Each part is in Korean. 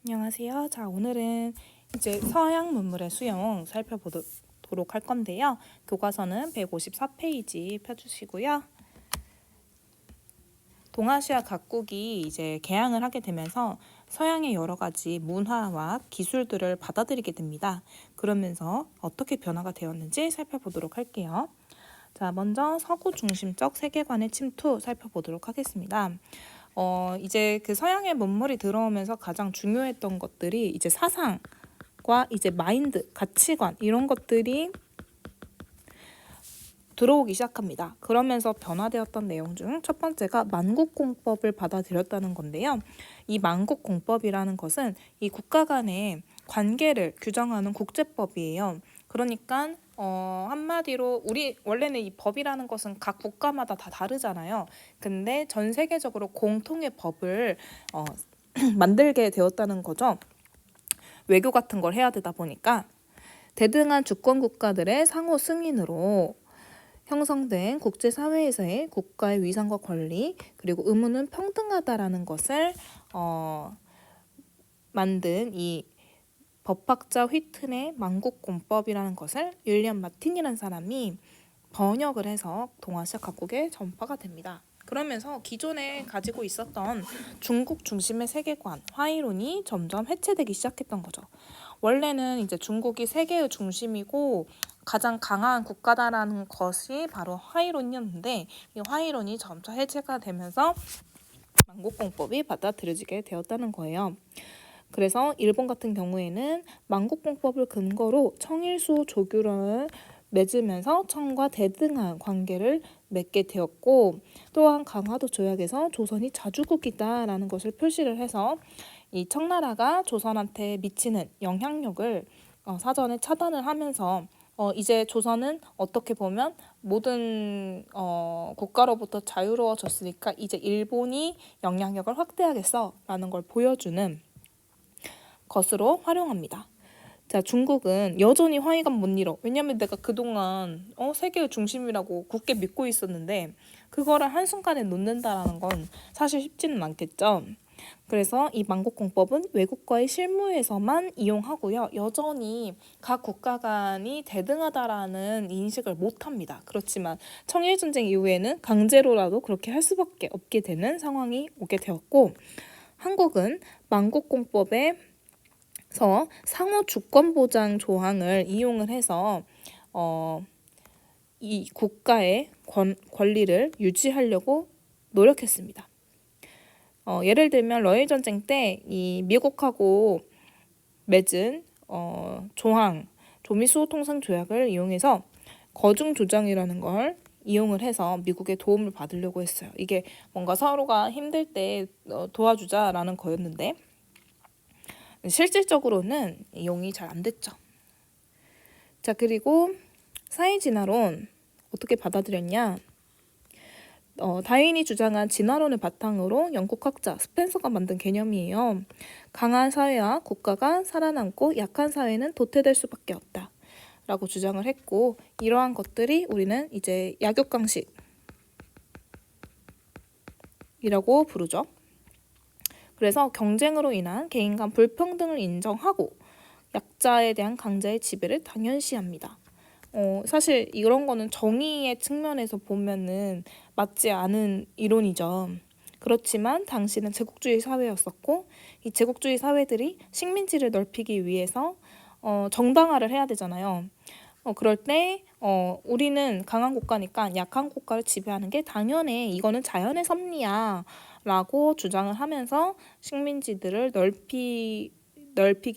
안녕하세요. 자, 오늘은 이제 서양 문물의 수용 살펴보도록 할 건데요. 교과서는 154페이지 펴주시고요. 동아시아 각국이 이제 개항을 하게 되면서 서양의 여러 가지 문화와 기술들을 받아들이게 됩니다. 그러면서 어떻게 변화가 되었는지 살펴보도록 할게요. 자, 먼저 서구 중심적 세계관의 침투 살펴보도록 하겠습니다. 이제 그 서양의 문물이 들어오면서 가장 중요했던 것들이 이제 사상과 이제 마인드, 가치관 이런 것들이 들어오기 시작합니다. 그러면서 변화되었던 내용 중 첫 번째가 만국공법을 받아들였다는 건데요. 이 만국공법이라는 것은 이 국가 간의 관계를 규정하는 국제법이에요. 그러니까 한마디로 우리 원래는 이 법이라는 것은 각 국가마다 다 다르잖아요. 근데 전 세계적으로 공통의 법을 만들게 되었다는 거죠. 외교 같은 걸 해야 되다 보니까 대등한 주권 국가들의 상호 승인으로 형성된 국제사회에서의 국가의 위상과 권리 그리고 의무는 평등하다라는 것을 만든 이 법학자 휘튼의 만국공법이라는 것을 윌리엄 마틴이라는 사람이 번역을 해서 동아시아 각국에 전파가 됩니다. 그러면서 기존에 가지고 있었던 중국 중심의 세계관, 화이론이 점점 해체되기 시작했던 거죠. 원래는 이제 중국이 세계의 중심이고 가장 강한 국가다라는 것이 바로 화이론이었는데 이 화이론이 점차 해체가 되면서 만국공법이 받아들여지게 되었다는 거예요. 그래서 일본 같은 경우에는 만국공법을 근거로 청일수 조규령을 맺으면서 청과 대등한 관계를 맺게 되었고 또한 강화도 조약에서 조선이 자주국이다라는 것을 표시를 해서 이 청나라가 조선한테 미치는 영향력을 사전에 차단을 하면서 이제 조선은 어떻게 보면 모든 국가로부터 자유로워졌으니까 이제 일본이 영향력을 확대하겠어라는 걸 보여주는 것으로 활용합니다. 자, 중국은 여전히 화이가 못 잃어. 왜냐면 내가 그동안 세계의 중심이라고 굳게 믿고 있었는데 그거를 한순간에 놓는다라는 건 사실 쉽지는 않겠죠. 그래서 이 만국공법은 외국과의 실무에서만 이용하고요. 여전히 각 국가 간이 대등하다라는 인식을 못합니다. 그렇지만 청일전쟁 이후에는 강제로라도 그렇게 할 수밖에 없게 되는 상황이 오게 되었고 한국은 만국공법에 상호 주권 보장 조항을 이용을 해서 이 국가의 권리를 유지하려고 노력했습니다. 예를 들면 러일 전쟁 때 이 미국하고 맺은 조항 조미 수호 통상 조약을 이용해서 거중 조정이라는 걸 이용을 해서 미국의 도움을 받으려고 했어요. 이게 뭔가 서로가 힘들 때 도와주자라는 거였는데 실질적으로는 이용이 잘 안 됐죠. 자, 그리고 사회 진화론 어떻게 받아들였냐? 다윈이 주장한 진화론을 바탕으로 영국 학자 스펜서가 만든 개념이에요. 강한 사회와 국가가 살아남고 약한 사회는 도태될 수밖에 없다 라고 주장을 했고 이러한 것들이 우리는 이제 약육강식이라고 부르죠. 그래서 경쟁으로 인한 개인 간 불평등을 인정하고 약자에 대한 강자의 지배를 당연시합니다. 사실 이런 거는 정의의 측면에서 보면은 맞지 않은 이론이죠. 그렇지만 당시는 제국주의 사회였었고 이 제국주의 사회들이 식민지를 넓히기 위해서 정당화를 해야 되잖아요. 그럴 때 우리는 강한 국가니까 약한 국가를 지배하는 게 당연해. 이거는 자연의 섭리야. 라고 주장을 하면서 식민지들을 넓히기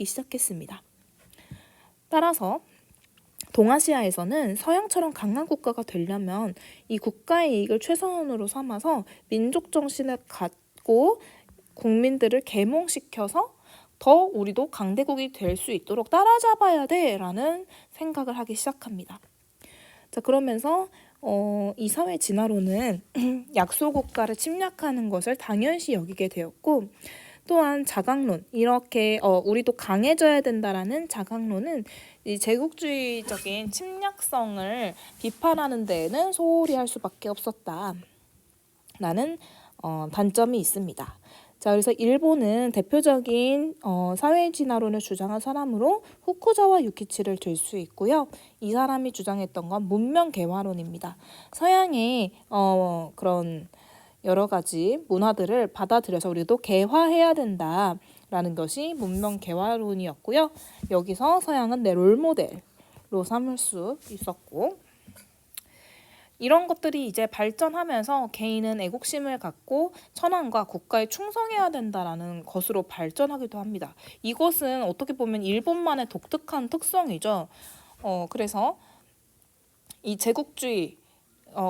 시작했습니다. 따라서 동아시아에서는 서양처럼 강한 국가가 되려면 이 국가의 이익을 최선으로 삼아서 민족 정신을 갖고 국민들을 계몽시켜서 더 우리도 강대국이 될 수 있도록 따라잡아야 돼라는 생각을 하기 시작합니다. 자, 그러면서 이 사회 진화론은 약소국가를 침략하는 것을 당연시 여기게 되었고 또한 자강론, 이렇게 우리도 강해져야 된다라는 자강론은 이 제국주의적인 침략성을 비판하는 데에는 소홀히 할 수밖에 없었다라는 단점이 있습니다. 자, 그래서 일본은 대표적인 사회 진화론을 주장한 사람으로 후쿠자와 유키치를 들 수 있고요. 이 사람이 주장했던 건 문명 개화론입니다. 서양의 그런 여러 가지 문화들을 받아들여서 우리도 개화해야 된다라는 것이 문명 개화론이었고요. 여기서 서양은 내 롤모델로 삼을 수 있었고, 이런 것들이 이제 발전하면서 개인은 애국심을 갖고 천황과 국가에 충성해야 된다라는 것으로 발전하기도 합니다. 이것은 어떻게 보면 일본만의 독특한 특성이죠. 그래서 이 제국주의,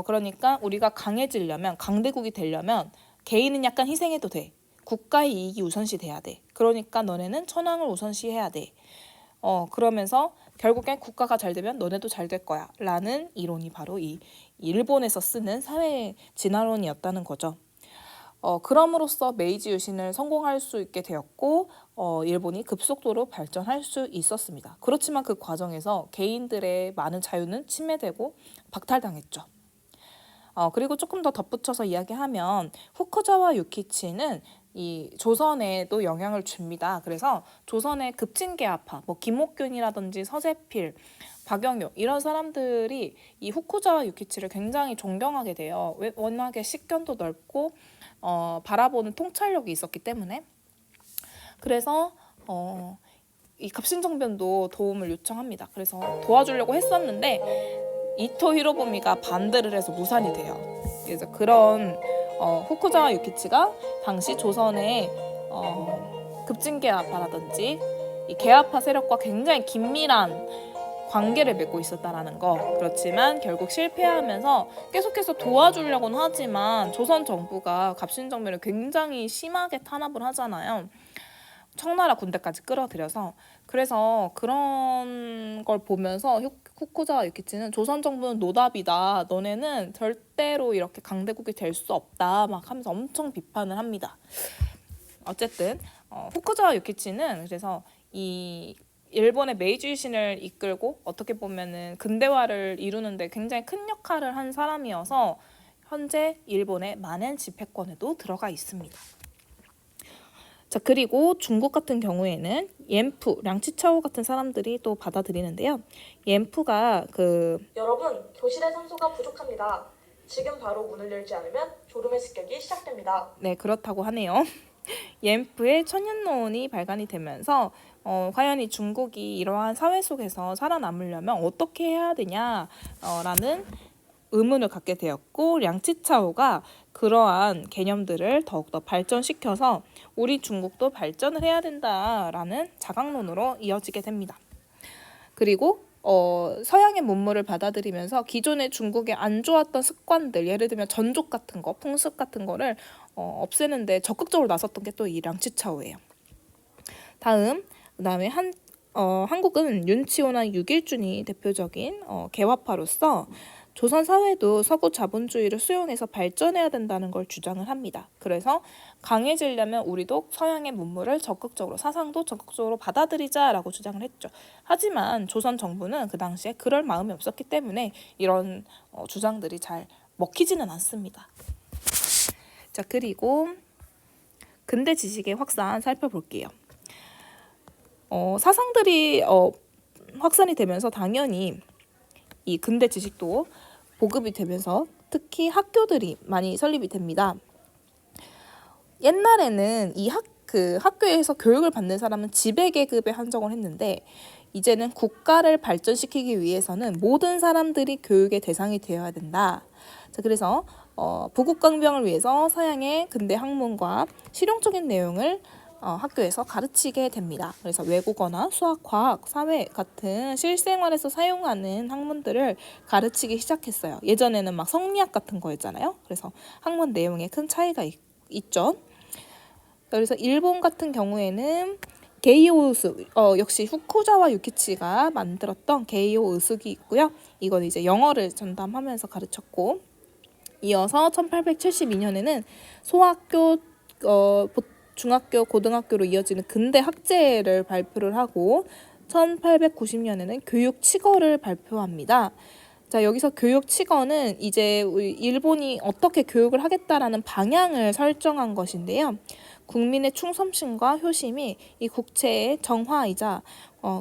그러니까 우리가 강해지려면, 강대국이 되려면 개인은 약간 희생해도 돼. 국가의 이익이 우선시 돼야 돼. 그러니까 너네는 천황을 우선시해야 돼. 그러면서 결국엔 국가가 잘 되면 너네도 잘 될 거야 라는 이론이 바로 이 일본에서 쓰는 사회 진화론이었다는 거죠. 그럼으로써 메이지 유신을 성공할 수 있게 되었고, 일본이 급속도로 발전할 수 있었습니다. 그렇지만 그 과정에서 개인들의 많은 자유는 침해되고 박탈당했죠. 그리고 조금 더 덧붙여서 이야기하면 후쿠자와 유키치는 이 조선에도 영향을 줍니다. 그래서 조선의 급진계합파, 뭐 김옥균이라든지 서재필, 박영효 이런 사람들이 이 후쿠자와 유키치를 굉장히 존경하게 돼요. 워낙에 식견도 넓고 바라보는 통찰력이 있었기 때문에. 그래서 이 갑신정변도 도움을 요청합니다. 그래서 도와주려고 했었는데 이토 히로부미가 반대를 해서 무산이 돼요. 그래서 그런 후쿠자와 유키치가 당시 조선의 급진계합파라든지 이 계합파 세력과 굉장히 긴밀한 관계를 맺고 있었다라는 거. 그렇지만 결국 실패하면서 계속해서 도와주려고는 하지만 조선 정부가 갑신정변을 굉장히 심하게 탄압을 하잖아요. 청나라 군대까지 끌어들여서. 그래서 그런 걸 보면서 후쿠자와 유키치는 조선 정부는 노답이다. 너네는 절대로 이렇게 강대국이 될 수 없다. 막 하면서 엄청 비판을 합니다. 어쨌든 후쿠자와 유키치는 그래서 이 일본의 메이지 유신을 이끌고 어떻게 보면은 근대화를 이루는데 굉장히 큰 역할을 한 사람이어서 현재 일본의 만엔 집회권에도 들어가 있습니다. 자, 그리고 중국 같은 경우에는 옌프, 량치차오 같은 사람들이 또 받아들이는데요. 옌프가 여러분, 교실에 산소가 부족합니다. 지금 바로 문을 열지 않으면 졸음의 습격이 시작됩니다. 네, 그렇다고 하네요. 옌프의 천연노원이 발간이 되면서 과연 이 중국이 이러한 사회 속에서 살아남으려면 어떻게 해야 되냐라는 의문을 갖게 되었고, 량치차오가 그러한 개념들을 더욱더 발전시켜서 우리 중국도 발전을 해야 된다라는 자각론으로 이어지게 됩니다. 그리고 서양의 문물을 받아들이면서 기존의 중국의 안 좋았던 습관들, 예를 들면 전족 같은 거, 풍습 같은 거를 없애는데 적극적으로 나섰던 게 또 이 량치차오예요. 그다음에 한국은 윤치호나 유길준이 대표적인 개화파로서 조선 사회도 서구 자본주의를 수용해서 발전해야 된다는 걸 주장을 합니다. 그래서 강해지려면 우리도 서양의 문물을 적극적으로, 사상도 적극적으로 받아들이자라고 주장을 했죠. 하지만 조선 정부는 그 당시에 그럴 마음이 없었기 때문에 이런 주장들이 잘 먹히지는 않습니다. 자, 그리고 근대 지식의 확산 살펴볼게요. 사상들이 확산이 되면서 당연히 이 근대 지식도 보급이 되면서 특히 학교들이 많이 설립이 됩니다. 옛날에는 이 학교에서 교육을 받는 사람은 지배계급에 한정을 했는데 이제는 국가를 발전시키기 위해서는 모든 사람들이 교육의 대상이 되어야 된다. 자, 그래서 부국강병을 위해서 서양의 근대 학문과 실용적인 내용을 학교에서 가르치게 됩니다. 그래서 외국어나 수학, 과학, 사회 같은 실생활에서 사용하는 학문들을 가르치기 시작했어요. 예전에는 막 성리학 같은 거였잖아요. 그래서 학문 내용에 큰 차이가 있죠. 그래서 일본 같은 경우에는 게이오 으슥, 역시 후쿠자와 유키치가 만들었던 게이오 으슥이 있고요. 이건 이제 영어를 전담하면서 가르쳤고, 이어서 1872년에는 소학교, 중학교, 고등학교로 이어지는 근대 학제를 발표를 하고 1890년에는 교육 칙어를 발표합니다. 자, 여기서 교육 칙어는 이제 일본이 어떻게 교육을 하겠다라는 방향을 설정한 것인데요. 국민의 충성심과 효심이 이 국체의 정화이자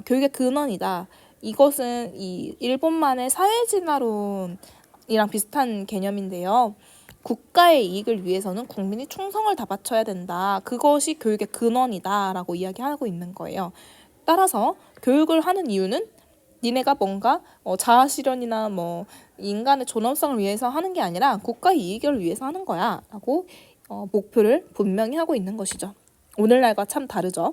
교육의 근원이다. 이것은 이 일본만의 사회진화론이랑 비슷한 개념인데요. 국가의 이익을 위해서는 국민이 충성을 다 바쳐야 된다. 그것이 교육의 근원이다라고 이야기하고 있는 거예요. 따라서 교육을 하는 이유는 니네가 뭔가 자아실현이나 인간의 존엄성을 위해서 하는 게 아니라 국가의 이익을 위해서 하는 거야 라고 목표를 분명히 하고 있는 것이죠. 오늘날과 참 다르죠.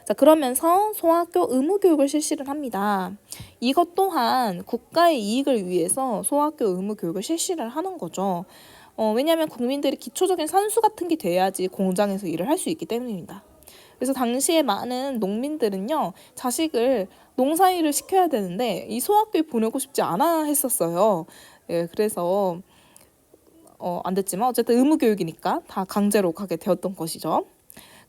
자, 그러면서 소학교 의무교육을 실시를 합니다. 이것 또한 국가의 이익을 위해서 소학교 의무교육을 실시를 하는 거죠. 왜냐하면 국민들이 기초적인 산수 같은 게 돼야지 공장에서 일을 할 수 있기 때문입니다. 그래서 당시에 많은 농민들은요, 자식을 농사일을 시켜야 되는데 이 소학교에 보내고 싶지 않아 했었어요. 예, 그래서 안 됐지만 어쨌든 의무교육이니까 다 강제로 가게 되었던 것이죠.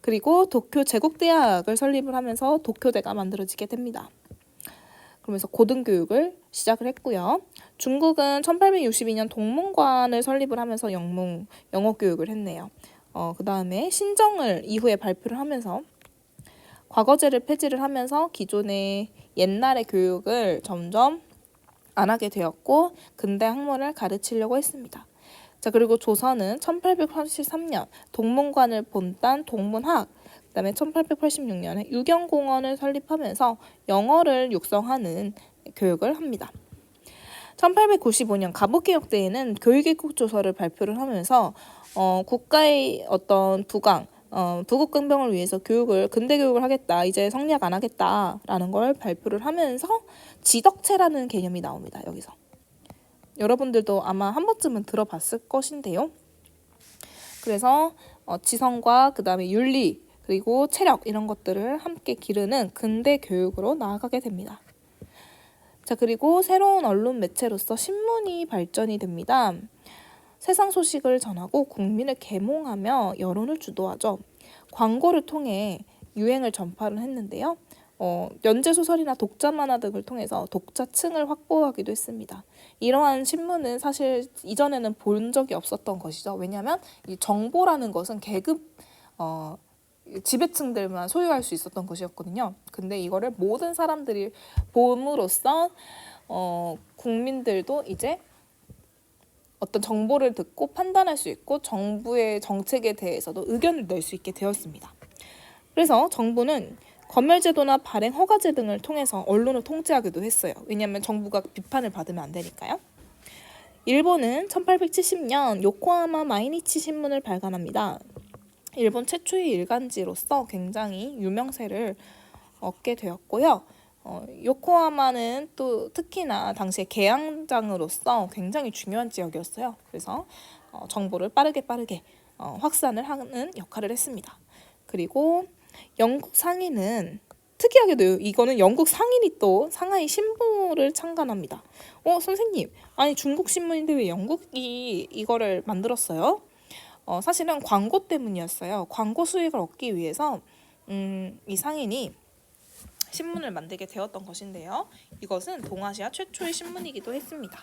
그리고 도쿄 제국대학을 설립을 하면서 도쿄대가 만들어지게 됩니다. 그러면서 고등교육을 시작을 했고요. 중국은 1862년 동문관을 설립을 하면서 영어 교육을 했네요. 그 다음에 신정을 이후에 발표를 하면서 과거제를 폐지를 하면서 기존의 옛날의 교육을 점점 안 하게 되었고 근대 학문을 가르치려고 했습니다. 자, 그리고 조선은 1883년 동문관을 본딴 동문학, 그 다음에 1886년에 유경공원을 설립하면서 영어를 육성하는 교육을 합니다. 1895년 갑오개혁 때에는 교육일국조서를 발표를 하면서 국가의 어떤 부국강병을 위해서 근대 교육을 하겠다, 이제 성리학 안 하겠다라는 걸 발표를 하면서 지덕체라는 개념이 나옵니다. 여기서 여러분들도 아마 한 번쯤은 들어봤을 것인데요. 그래서 지성과 그 다음에 윤리 그리고 체력 이런 것들을 함께 기르는 근대 교육으로 나아가게 됩니다. 자, 그리고 새로운 언론 매체로서 신문이 발전이 됩니다. 세상 소식을 전하고 국민을 계몽하며 여론을 주도하죠. 광고를 통해 유행을 전파를 했는데요. 연재소설이나 독자 만화 등을 통해서 독자층을 확보하기도 했습니다. 이러한 신문은 사실 이전에는 본 적이 없었던 것이죠. 왜냐하면 이 정보라는 것은 계급 지배층들만 소유할 수 있었던 것이었거든요. 근데 이거를 모든 사람들이 봄으로써 국민들도 이제 어떤 정보를 듣고 판단할 수 있고 정부의 정책에 대해서도 의견을 낼 수 있게 되었습니다. 그래서 정부는 검열제도나 발행 허가제 등을 통해서 언론을 통제하기도 했어요. 왜냐하면 정부가 비판을 받으면 안 되니까요. 일본은 1870년 요코하마 마이니치 신문을 발간합니다. 일본 최초의 일간지로서 굉장히 유명세를 얻게 되었고요. 요코하마는 또 특히나 당시에 개항장으로서 굉장히 중요한 지역이었어요. 그래서 정보를 빠르게 확산을 하는 역할을 했습니다. 그리고 영국 상인은 특이하게도 이거는 영국 상인이 또 상하이 신부를 창간합니다. 선생님, 아니 중국 신문인데 왜 영국이 이거를 만들었어요? 사실은 광고 때문이었어요. 광고 수익을 얻기 위해서 이 상인이 신문을 만들게 되었던 것인데요. 이것은 동아시아 최초의 신문이기도 했습니다.